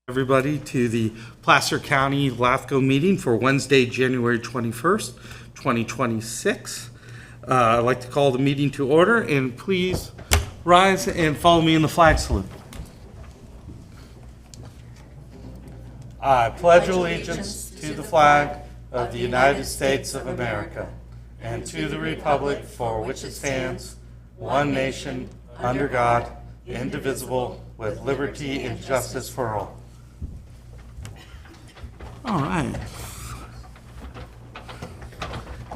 Everybody to the Placer County LAFCO meeting for Wednesday, January 21st, 2026. I'd like to call the meeting to order, and please rise and follow me in the flag salute. I pledge allegiance to the flag of the United States of America and to the republic for which it stands, one nation, under God, indivisible, with liberty and justice for all. All right.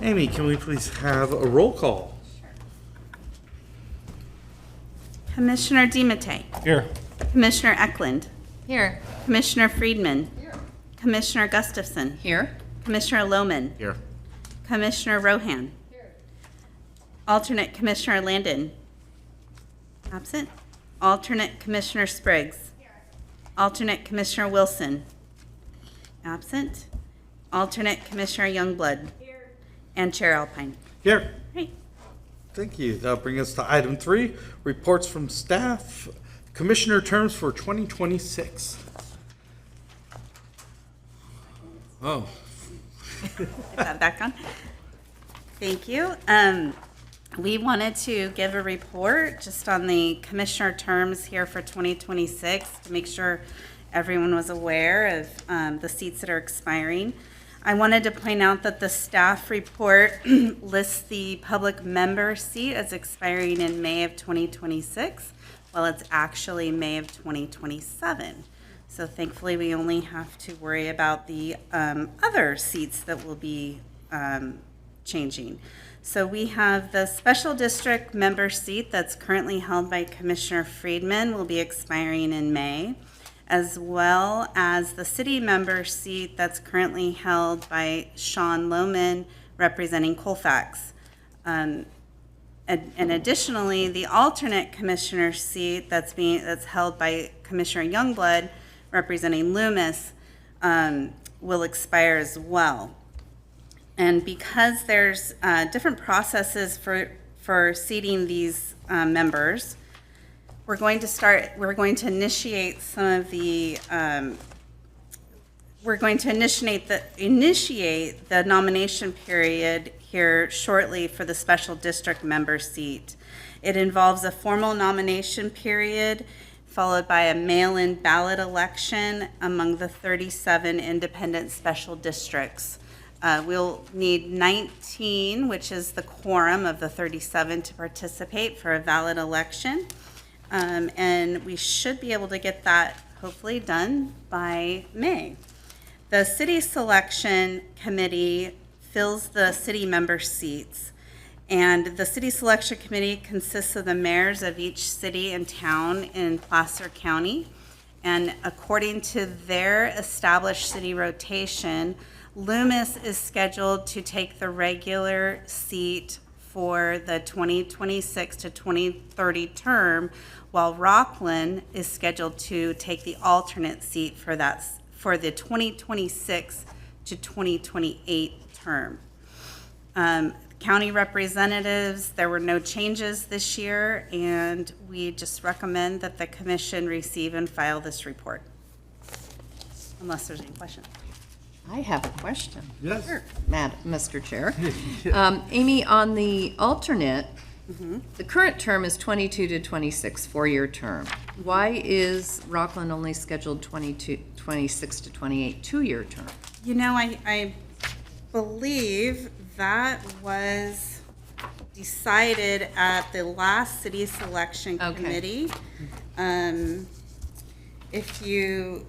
Amy, can we please have a roll call? Commissioner DiMattei. Here. Commissioner Eklund. Here. Commissioner Friedman. Here. Commissioner Gustafson. Here. Commissioner Lohman. Here. Commissioner Rohan. Here. Alternate Commissioner Landon. Absent. Alternate Commissioner Spriggs. Here. Alternate Commissioner Wilson. Absent. Alternate Commissioner Youngblood. Here. And Chair Alpine. Here. Right. Thank you. That'll bring us to item 3, reports from staff, commissioner terms for 2026. Oh. Put that back on. Thank you. We wanted to give a report just on the commissioner terms here for 2026 to make sure everyone was aware of the seats that are expiring. I wanted to point out that the staff report lists the public member seat as expiring in May of 2026, while it's actually May of 2027. So thankfully, we only have to worry about the other seats that will be changing. So we have the special district member seat that's currently held by Commissioner Friedman will be expiring in May, as well as the city member seat that's currently held by Sean Lohman representing Colfax. And additionally, the alternate commissioner seat that's held by Commissioner Youngblood representing Loomis will expire as well. And because there's different processes for seating these members, we're going to initiate some of the initiate the nomination period here shortly for the special district member seat. It involves a formal nomination period followed by a mail-in ballot election among the 37 independent special districts. We'll need 19, which is the quorum of the 37, to participate for a valid election. And we should be able to get that hopefully done by May. The city selection committee fills the city member seats, and the city selection committee consists of the mayors of each city and town in Placer County. And according to their established city rotation, Loomis is scheduled to take the regular seat for the 2026 to 2030 term, while Rockland is scheduled to take the alternate seat for the 2026 to 2028 term. County representatives, there were no changes this year, and we just recommend that the commission receive and file this report. Unless there's any questions. I have a question. Yes. Sure. Mr. Chair. Amy, on the alternate, the current term is 22 to 26, 4-year term. Why is Rockland only scheduled 26 to 28, 2-year term? You know, I believe that was decided at the last city selection committee. If you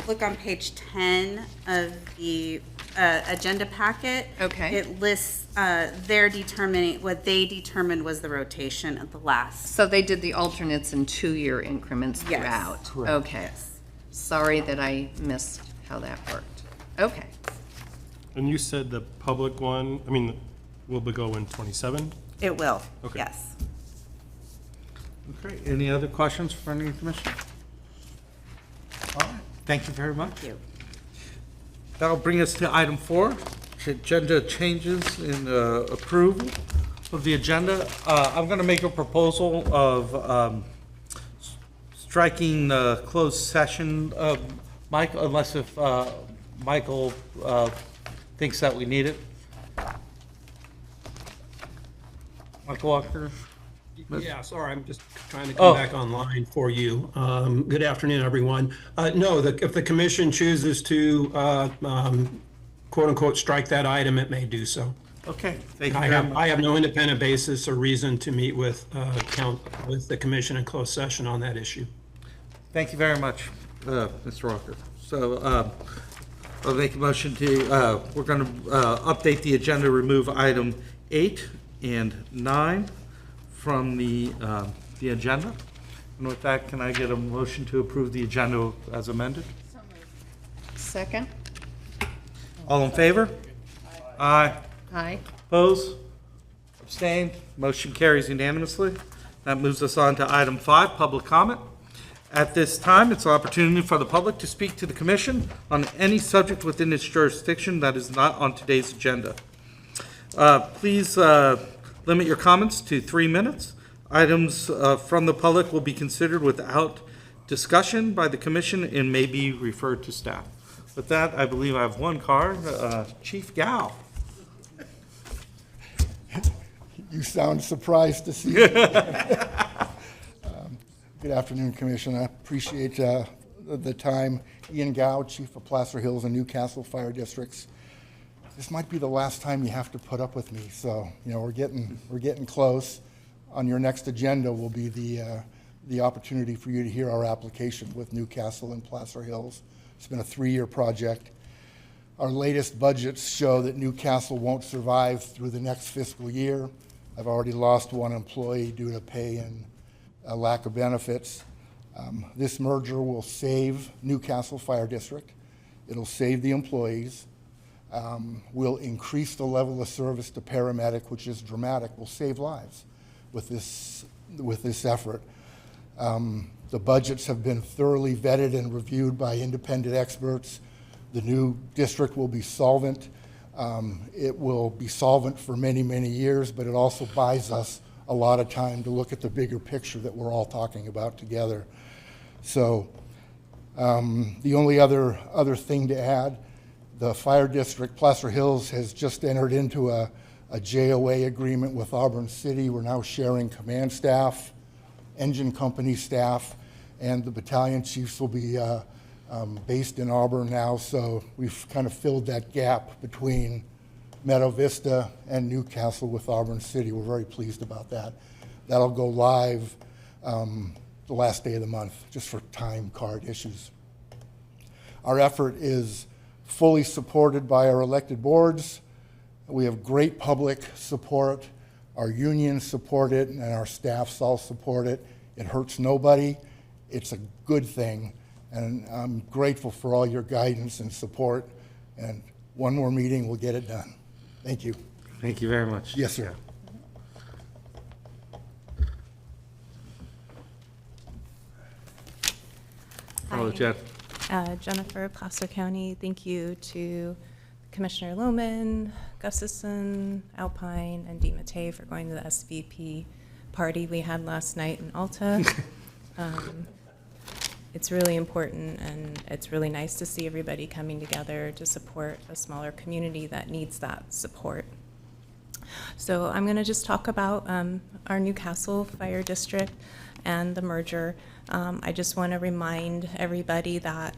look on page 10 of the agenda packet, it lists what they determined was the rotation at the last. So they did the alternates in 2-year increments throughout? Yes. Correct. Okay. Yes. Sorry that I missed how that worked. Okay. And you said the public one, will it go in 27? It will, Okay. yes. Okay. Any other questions for any commission? All right. Thank you very much. Thank you. That'll bring us to item 4, agenda changes in approval of the agenda. I'm going to make a proposal of striking the closed session Mike, unless if Michael thinks that we need it. Michael Walker? Yeah, sorry, I'm just trying to Oh. come back online for you. Good afternoon, everyone. No, if the commission chooses to quote unquote strike that item, it may do so. Okay, thank you I very have, much. I have no independent basis or reason to meet with with the commission in closed session on that issue. Thank you very much, Mr. Walker. So I'll make a motion to, we're going to update the agenda, remove item 8 and 9 from the agenda. And with that, can I get a motion to approve the agenda as amended? Second? All in favor? Aye. Aye. Opposed? Abstained? Motion carries unanimously. That moves us on to item 5, public comment. At this time, it's an opportunity for the public to speak to the commission on any subject within its jurisdiction that is not on today's agenda. Please limit your comments to 3 minutes. Items from the public will be considered without discussion by the commission and may be referred to staff. With that, I believe I have one card. Chief Gow. You sound surprised to see me. Good afternoon, Commission. I appreciate the time. Ian Gow, Chief of Placer Hills and Newcastle Fire Districts. This might be the last time you have to put up with me, so we're getting close. On your next agenda will be the opportunity for you to hear our application with Newcastle and Placer Hills. It's been a 3-year project. Our latest budgets show that Newcastle won't survive through the next fiscal year. I've already lost 1 employee due to pay and a lack of benefits. This merger will save Newcastle Fire District. It'll save the employees. We'll increase the level of service to paramedic, which is dramatic. We'll save lives with this effort. The budgets have been thoroughly vetted and reviewed by independent experts. The new district will be solvent. It will be solvent for many, many years, but it also buys us a lot of time to look at the bigger picture that we're all talking about together. So the only other thing to add, the fire district, Placer Hills, has just entered into a JOA agreement with Auburn City. We're now sharing command staff, engine company staff, and the battalion chiefs will be based in Auburn now, so we've kind of filled that gap between Meadow Vista and Newcastle with Auburn City. We're very pleased about that. That'll go live the last day of the month, just for time card issues. Our effort is fully supported by our elected boards. We have great public support. Our unions support it, and our staffs all support it. It hurts nobody. It's a good thing. And I'm grateful for all your guidance and support. And one more meeting, we'll get it done. Thank you. Thank you very much. Yes, sir. Hello, Jeff. Jennifer, Placer County. Thank you to Commissioner Lohman, Gustafson, Alpine, and DiMattei for going to the SVP party we had last night in Alta. It's really important, and it's really nice to see everybody coming together to support a smaller community that needs that support. So I'm going to just talk about our Newcastle Fire District and the merger. I just want to remind everybody that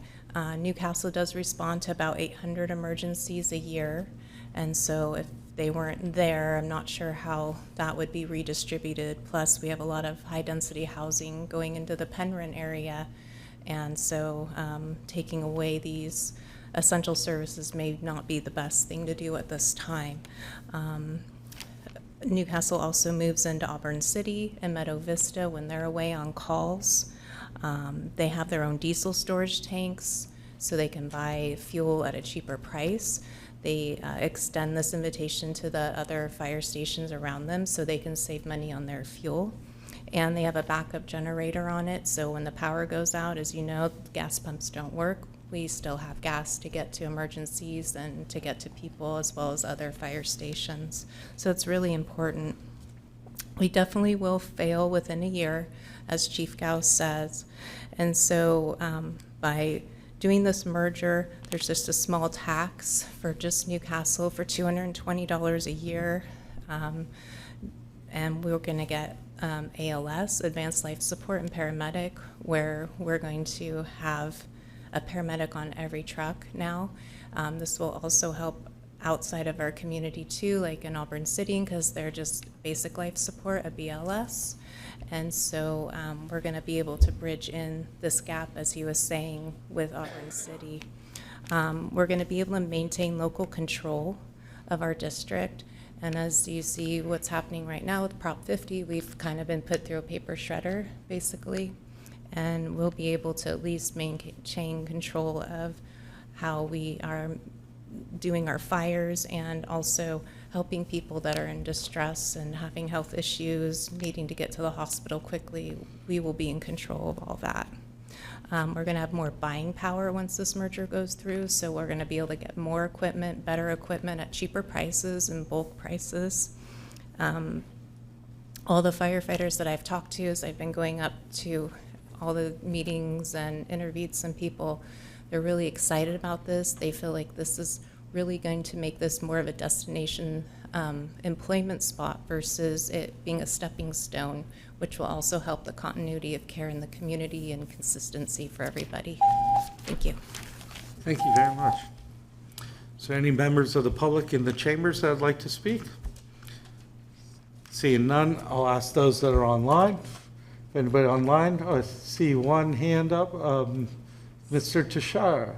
Newcastle does respond to about 800 emergencies a year, and so if they weren't there, I'm not sure how that would be redistributed. Plus, we have a lot of high-density housing going into the Penryn area, and so taking away these essential services may not be the best thing to do at this time. Newcastle also moves into Auburn City and Meadow Vista when they're away on calls. They have their own diesel storage tanks, so they can buy fuel at a cheaper price. They extend this invitation to the other fire stations around them so they can save money on their fuel. And they have a backup generator on it, so when the power goes out, as you know, gas pumps don't work. We still have gas to get to emergencies and to get to people as well as other fire stations. So it's really important. We definitely will fail within a year, as Chief Gauss says. And so by doing this merger, there's just a small tax for just Newcastle for $220 a year. And we're going to get ALS, Advanced Life Support and Paramedic, where we're going to have a paramedic on every truck now. This will also help outside of our community too, like in Auburn City, because they're just basic life support, a BLS. And so we're going to be able to bridge in this gap, as he was saying, with Auburn City. We're going to be able to maintain local control of our district. And as you see what's happening right now with Prop 50, we've kind of been put through a paper shredder, basically. And we'll be able to at least maintain control of how we are doing our fires and also helping people that are in distress and having health issues, needing to get to the hospital quickly. We will be in control of all that. We're going to have more buying power once this merger goes through, so we're going to be able to get more equipment, better equipment at cheaper prices and bulk prices. All the firefighters that I've talked to, as I've been going up to all the meetings and interviewed some people, they're really excited about this. They feel like this is really going to make this more of a destination employment spot versus it being a stepping stone, which will also help the continuity of care in the community and consistency for everybody. Thank you. Thank you very much. Is there any members of the public in the chambers that would like to speak? Seeing none, I'll ask those that are online. If anybody online, I see one hand up. Mr. Teixeira.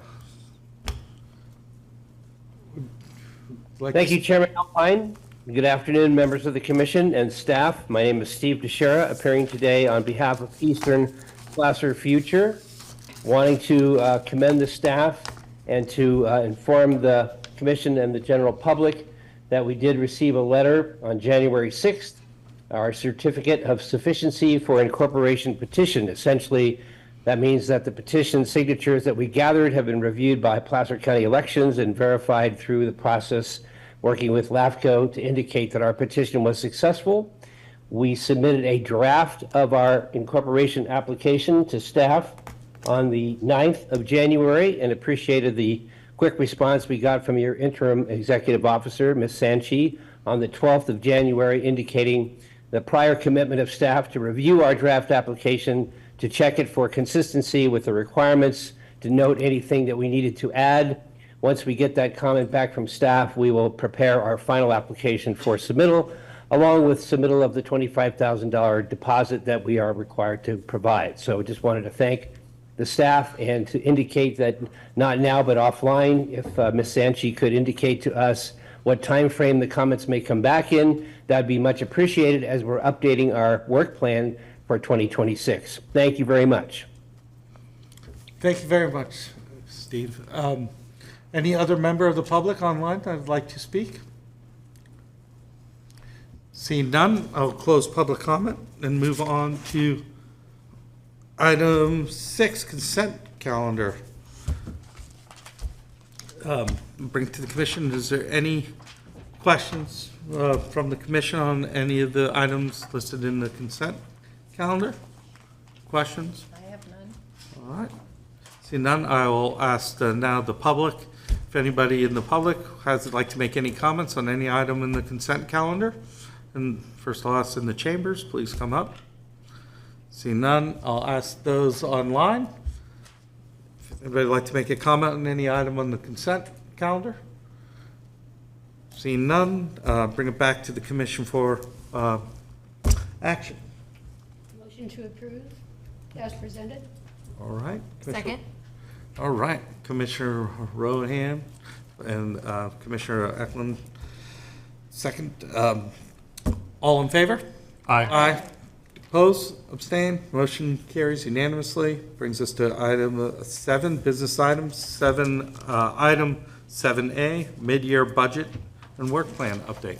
Thank you, Chairman Alpine. Good afternoon, members of the commission and staff. My name is Steve Teixeira, appearing today on behalf of Eastern Placer Future, wanting to commend the staff and to inform the commission and the general public that we did receive a letter on January 6th, our certificate of sufficiency for incorporation petition. Essentially, that means that the petition signatures that we gathered have been reviewed by Placer County Elections and verified through the process working with LAFCO to indicate that our petition was successful. We submitted a draft of our incorporation application to staff on the 9th of January and appreciated the quick response we got from your interim executive officer, Ms. Sanchi, on the 12th of January, indicating the prior commitment of staff to review our draft application, to check it for consistency with the requirements, to note anything that we needed to add. Once we get that comment back from staff, we will prepare our final application for submittal, along with submittal of the $25,000 deposit that we are required to provide. So just wanted to thank the staff and to indicate that, not now but offline, if Ms. Sanchi could indicate to us what time frame the comments may come back in, that'd be much appreciated as we're updating our work plan for 2026. Thank you very much. Thank you very much, Steve. Any other member of the public online that would like to speak? Seeing none, I'll close public comment and move on to item 6, consent calendar. Bring it to the commission. Is there any questions from the commission on any of the items listed in the consent calendar? Questions? I have none. All right. See none, I will ask now the public, if anybody in the public would like to make any comments on any item in the consent calendar. And first I'll ask in the chambers, please come up. See none, I'll ask those online. If anybody would like to make a comment on any item on the consent calendar. Seeing none, bring it back to the commission for action. Motion to approve as presented. All right. Second. All right, Commissioner Rohan and Commissioner Eklund, second. All in favor? Aye. Aye. Opposed? Abstain? Motion carries unanimously. Brings us to item 7, business items. 7, item 7A, mid-year budget and work plan update.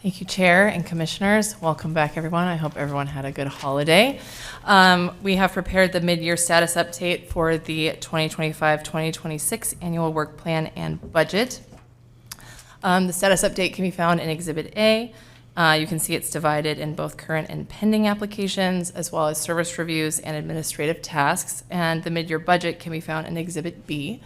Thank you, Chair and Commissioners. Welcome back, everyone. I hope everyone had a good holiday. We have prepared the mid-year status update for the 2025-2026 annual work plan and budget. The status update can be found in Exhibit A, You can see it's divided in both current and pending applications, as well as service reviews and administrative tasks. And the mid-year budget can be found in Exhibit B.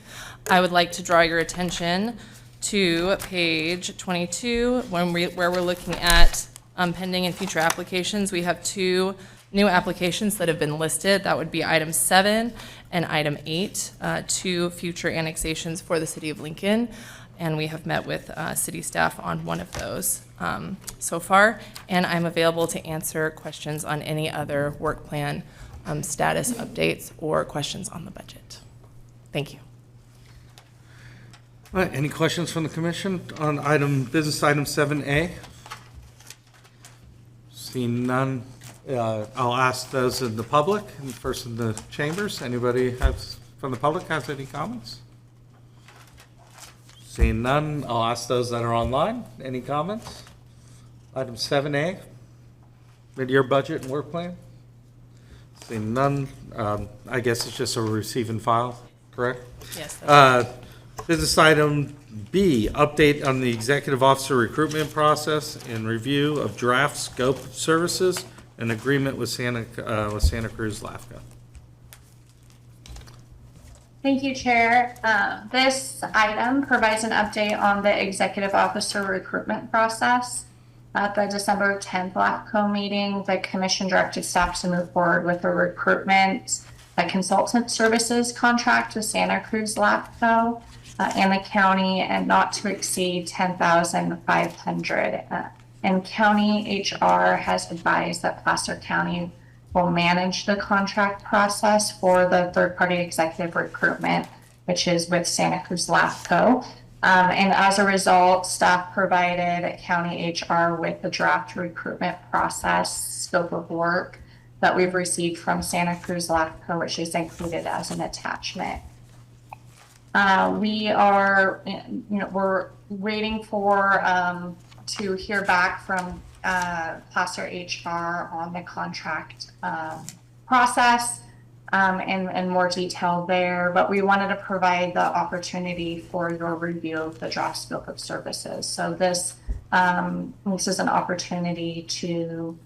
I would like to draw your attention to page 22, where we're looking at pending and future applications. We have 2 new applications that have been listed. That would be item 7 and item 8, 2 future annexations for the city of Lincoln. And we have met with city staff on one of those so far. And I'm available to answer questions on any other work plan status updates or questions on the budget. Thank you. All right, any questions from the commission on business item 7A? Seeing none, I'll ask those in the public and first in the chambers. Anybody from the public has any comments? Seeing none, I'll ask those that are online. Any comments? Item 7A, mid-year budget and work plan. Seeing none, I guess it's just a receive and file, correct? Yes. Business item B, update on the executive officer recruitment process and review of draft scope of services and agreement with Santa Cruz LAFCO. Thank you, Chair. This item provides an update on the executive officer recruitment process. At the December 10th LAFCO meeting, the commission directed staff to move forward with the recruitment, a consultant services contract with Santa Cruz LAFCO and the county, and not to exceed $10,500. And county HR has advised that Placer County will manage the contract process for the third-party executive recruitment, which is with Santa Cruz LAFCO. And as a result, staff provided county HR with the draft recruitment process scope of work that we've received from Santa Cruz LAFCO, which is included as an attachment. We're waiting for to hear back from Placer HR on the contract process and more detail there, but we wanted to provide the opportunity for your review of the draft scope of services. So this is an opportunity to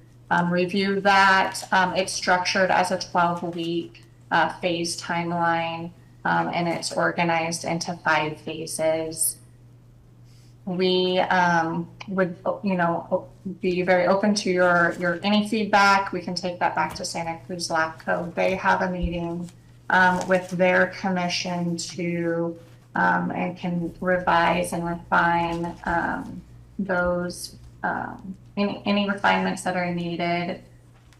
review that. It's structured as a 12-week phase timeline, and it's organized into 5 phases. We would, be very open to your any feedback. We can take that back to Santa Cruz LAFCO. They have a meeting with their commission to and can revise and refine those any refinements that are needed.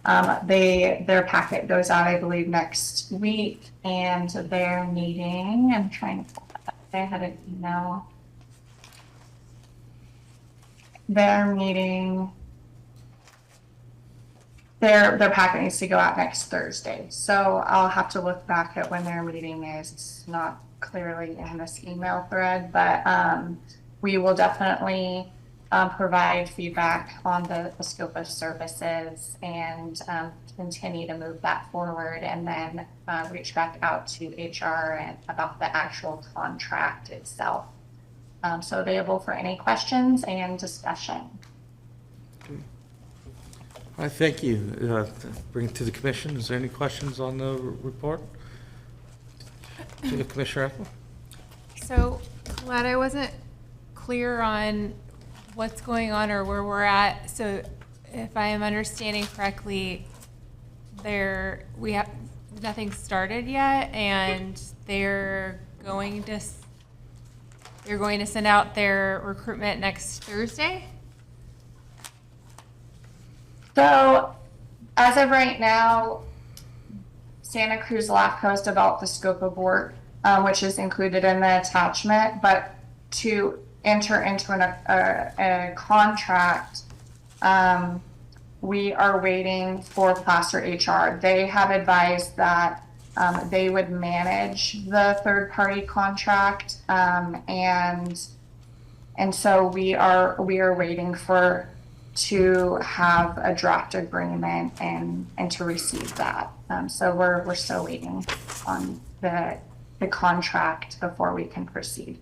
Their packet goes out, I believe, next week, and their meeting. I'm trying to pull that up. They had an email. Their meeting, their packet needs to go out next Thursday. So I'll have to look back at when their meeting is. It's not clearly in this email thread, but we will definitely provide feedback on the scope of services and continue to move that forward, and then reach back out to HR and about the actual contract itself. So available for any questions and discussion. Okay. All right, thank you. Bring it to the commission. Is there any questions on the report? To the Commissioner Ethel? So, Colette, I wasn't clear on what's going on or where we're at. So if I am understanding correctly, we have nothing started yet, and they're going to send out their recruitment next Thursday? So as of right now, Santa Cruz LAFCO has developed the scope of work, which is included in the attachment, but to enter into a contract, we are waiting for Placer HR. They have advised that they would manage the third-party contract, and so we are waiting to have a draft agreement and to receive that. So we're still waiting on the contract before we can proceed.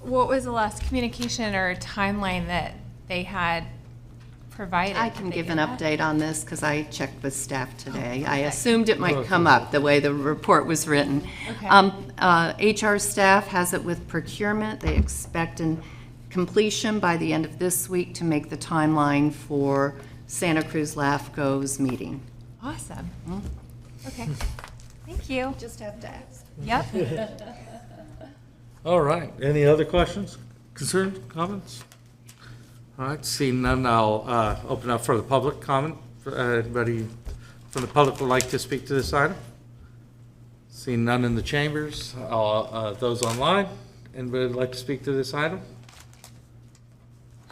what was the last communication or timeline that they had provided? I can Did they give give an that? update on this because I checked with staff today. I assumed it might come up the way the report was written. Okay. HR staff has it with procurement. They expect completion by the end of this week to make the timeline for Santa Cruz LAFCO's meeting. Awesome. Okay. Thank you. Just have to ask. Yep. All right, any other questions, concerns, comments? All right, seeing none, I'll open up for the public comment. Anybody from the public would like to speak to this item? Seeing none in the chambers, those online, anybody would like to speak to this item?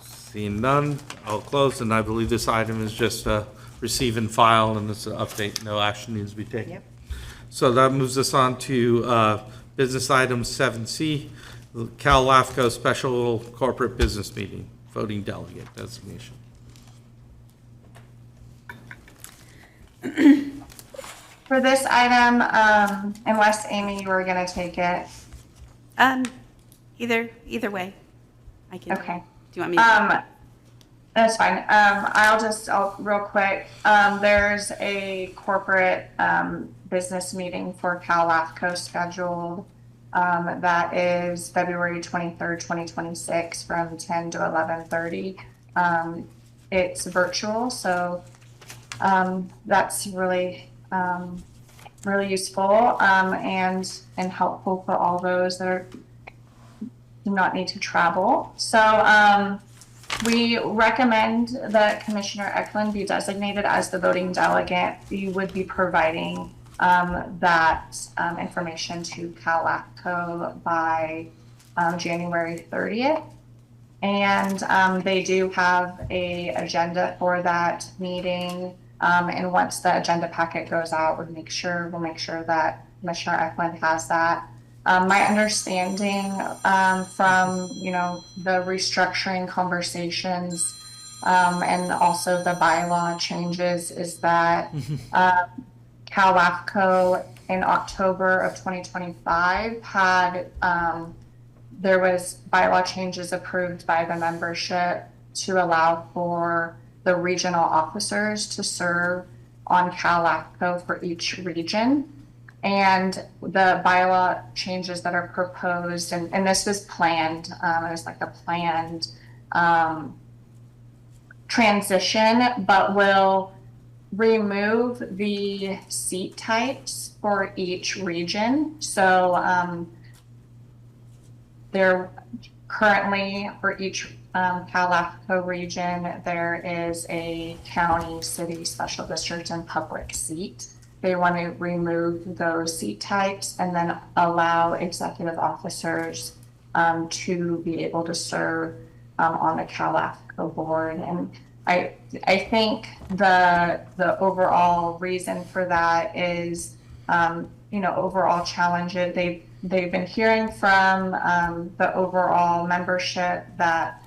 Seeing none, I'll close, and I believe this item is just receive and file, and it's an update, no action needs to be taken. Yep. So that moves us on to business item 7C, CALAFCO Special Corporate Business Meeting, voting delegate designation. For this item, unless Amy, you were gonna take it. Either way, I can. Okay. Do you want me to? That's fine. I'll real quick. There's a corporate business meeting for CALAFCO scheduled. That is February 23rd, 2026 from 10 to 11:30. It's virtual, so that's really useful and helpful for all those that do not need to travel. So we recommend that Commissioner Eklund be designated as the voting delegate. You would be providing that information to CALAFCO by January 30th. And they do have a agenda for that meeting. And once the agenda packet goes out, we'll make sure that Commissioner Eklund has that. My understanding from the restructuring conversations and also the bylaw changes is that CALAFCO in October of 2025 had there was bylaw changes approved by the membership to allow for the regional officers to serve on CALAFCO for each region. And the bylaw changes that are proposed, and this was planned, it was like a planned transition, but will remove the seat types for each region. So there currently for each CALAFCO region, there is a county, city, special district, and public seat. They want to remove those seat types and then allow executive officers to be able to serve on the CALAFCO board. And I think the overall reason for that is, overall challenges. They've been hearing from the overall membership that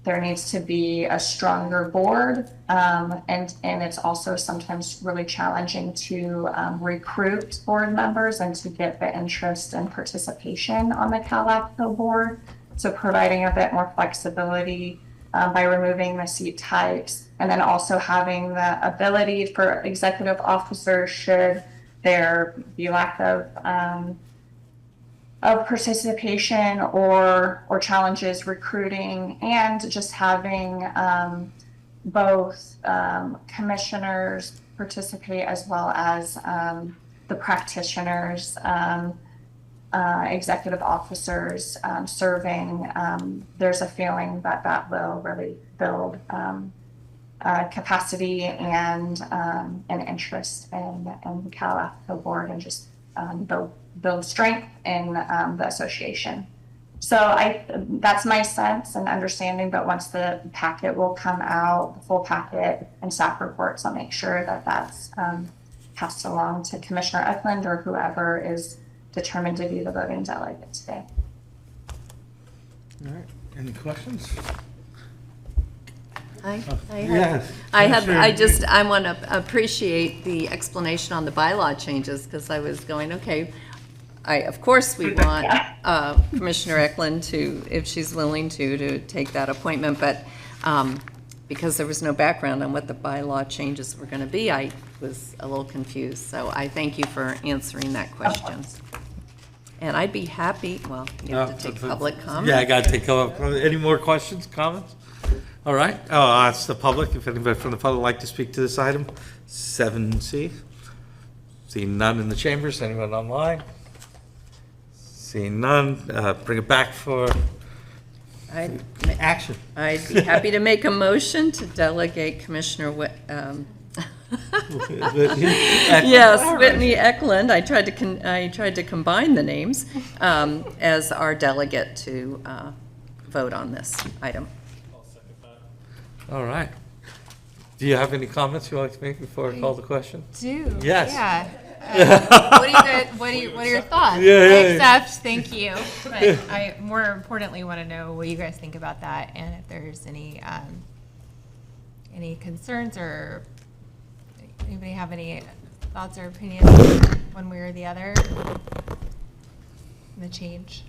there needs to be a stronger board, and it's also sometimes really challenging to recruit board members and to get the interest and participation on the CALAFCO board. So providing a bit more flexibility by removing the seat types, and then also having the ability for executive officers, should there be lack of participation or challenges recruiting, and just having both commissioners participate as well as the practitioners, executive officers serving. There's a feeling that will really build capacity and interest in the CALAFCO board, and just build strength in the association. So that's my sense and understanding, but once the packet will come out, the full packet and staff reports, I'll make sure that that's passed along to Commissioner Eklund or whoever is determined to be the voting delegate today. All right, any questions? I want to appreciate the explanation on the bylaw changes, because I was going, okay, of course, we want Commissioner Eklund to, if she's willing to take that appointment, but because there was no background on what the bylaw changes were going to be, I was a little confused. So I thank you for answering that question. And I'd be happy, well, you have to take public comment. Yeah, I got to take any more questions, comments? All right, I'll ask the public, if anybody from the public would like to speak to this item. 7C. Seeing none in the chambers, anyone online? Seeing none, bring it back for action. I'd be happy to make a motion to delegate Commissioner Yes, Whitney Eklund. I tried to combine the names as our delegate to vote on this item. All right. Do you have any comments you'd like to make before I call the question? Do. Yes. Yeah. What are your thoughts? Yeah. I accept, thank you. But I more importantly want to know what you guys think about that, and if there's any concerns, or anybody have any thoughts or opinions one way or the other in the change.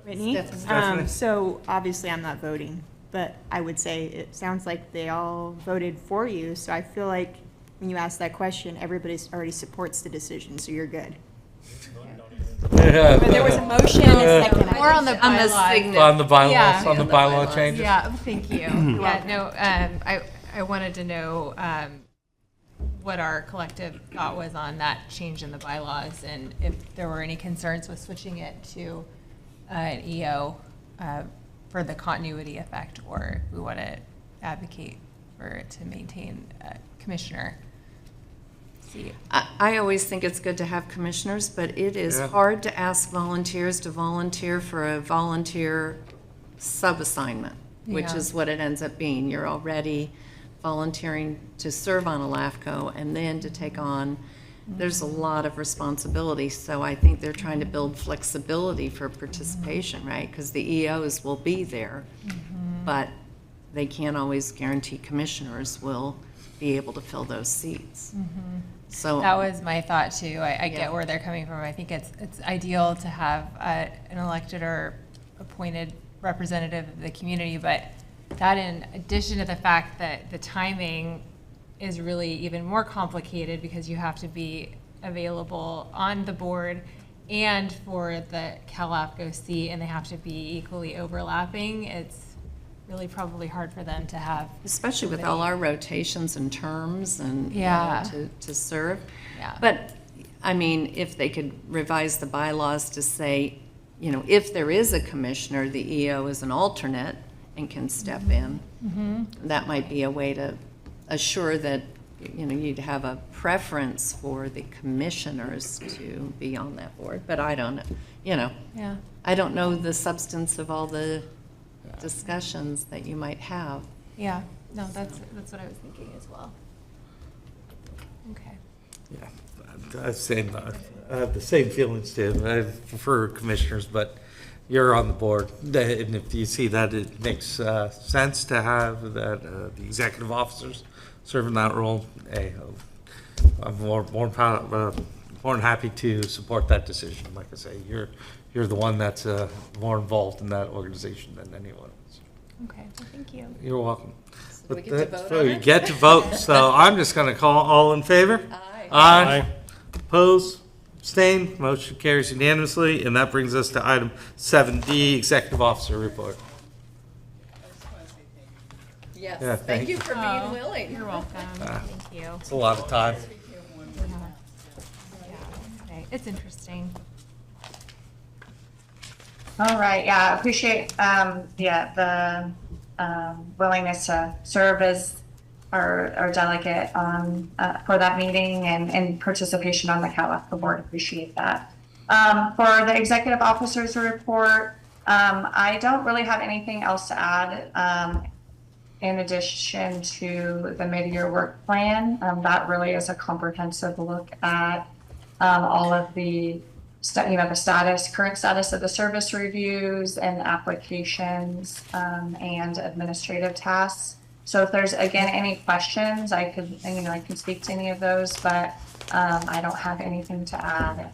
Whitney? Stephanie. So obviously I'm not voting, but I would say it sounds like they all voted for you. So I feel like when you ask that question, everybody already supports the decision, so you're good. Yeah. But there was a motion and a second. More on the bylaws. On the bylaws, Yeah. on the bylaw changes? Yeah, thank you. Yeah, no, I wanted to know what our collective thought was on that change in the bylaws, and if there were any concerns with switching it to an EO for the continuity effect, or if we want to advocate for it to maintain a commissioner seat. I always think it's good to have commissioners, but it is hard to ask volunteers to volunteer for a volunteer sub-assignment, which is what it ends up being. You're already volunteering to serve on a LAFCO and then to take on, there's a lot of responsibility. So I think they're trying to build flexibility for participation, right? Because the EOs will be there, but they can't always guarantee commissioners will be able to fill those seats. So that was my thought too. I get where they're coming from. I think it's ideal to have an elected or appointed representative of the community, but that, in addition to the fact that the timing is really even more complicated because you have to be available on the board and for the CALAFCO seat, and they have to be equally overlapping. It's really probably hard for them to have, especially with all our rotations and terms and to serve. Yeah. But I mean, if they could revise the bylaws to say, you know, if there is a commissioner, the EO is an alternate and can step in. That might be a way to assure that, you know, you'd have a preference for the commissioners to be on that board. But I don't know, you know, I don't know the substance of all the discussions that you might have. Yeah, no, that's what I was thinking as well. Okay. Yeah, I have the same feelings too. I prefer commissioners, but you're on the board, and if you see that it makes sense to have that the executive officers serve in that role, hey, I'm more than happy to support that decision. Like I say, you're the one that's more involved in that organization than anyone else. Okay, well, thank you. You're welcome. So we get to vote on You it? get to vote. So I'm just going to call all in favor. Aye. Aye. Opposed? Abstained? Motion carries unanimously, and that brings us to item 7D, Executive Officer Report. Yes, Yeah, thank you for being willing. You're welcome. Thank you. It's a lot of time. Okay. It's interesting. All right, yeah, I appreciate, the willingness to serve as our delegate on, for that meeting and participation on the CALAFCO board. Appreciate that. For the executive officers report, I don't really have anything else to add in addition to the mid-year work plan. That really is a comprehensive look at all of the current status of the service reviews and applications and administrative tasks. So if there's, again, any questions, I can speak to any of those, but I don't have anything to add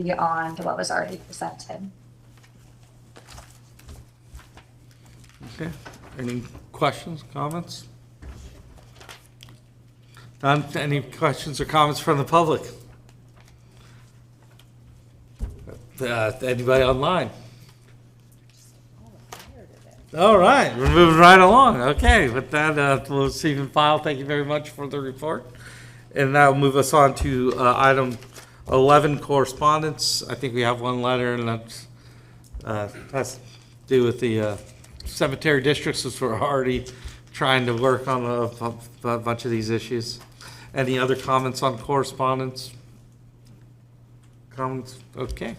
beyond what was already presented. Okay, any questions, comments? None, any questions or comments from the public? Anybody online? All right, we're moving right along. Okay, with that, we'll receive and file. Thank you very much for the report. And that'll move us on to item 11, correspondence. I think we have one letter, and that's has to do with the cemetery districts, which we're already trying to work on a bunch of these issues. Any other comments on correspondence? Comments? Okay.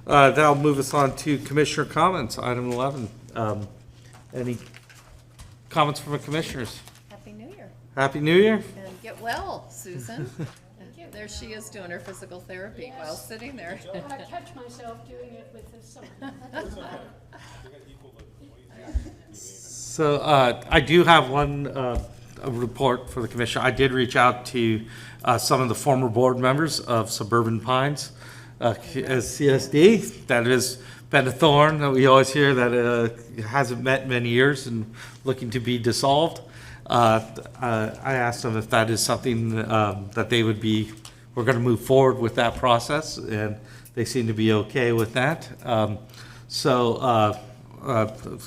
That'll move us on to commissioner comments, item 11. Any comments from the commissioners? Happy New Year. Happy New Year. And get well, Susan. There she is doing her physical therapy while sitting there. I catch myself doing it with this song. So I do have one a report for the commission. I did reach out to some of the former board members of Suburban Pines as CSD. That has been a thorn that we always hear that hasn't met in many years and looking to be dissolved. I asked them if that is something that they would be, we're going to move forward with that process, and they seem to be okay with that.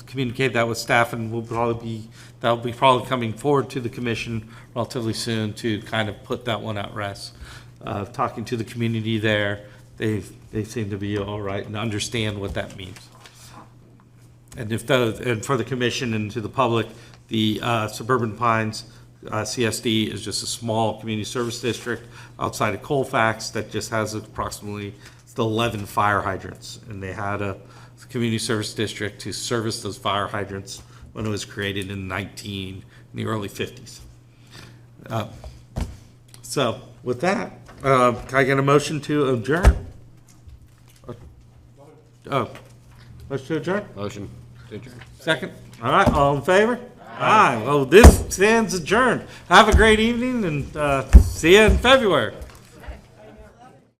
Communicate that with staff, and that'll be probably coming forward to the commission relatively soon to kind of put that one at rest. Talking to the community there, they seem to be all right and understand what that means. And and for the commission and to the public, the Suburban Pines CSD is just a small community service district outside of Colfax that just has approximately 11 fire hydrants, and they had a community service district to service those fire hydrants when it was created in the early 50s. So with that, can I get a motion to adjourn? Motion to adjourn? Motion to adjourn. Second? All right, all in favor? Aye. Well, this stands adjourned. Have a great evening, and see you in February.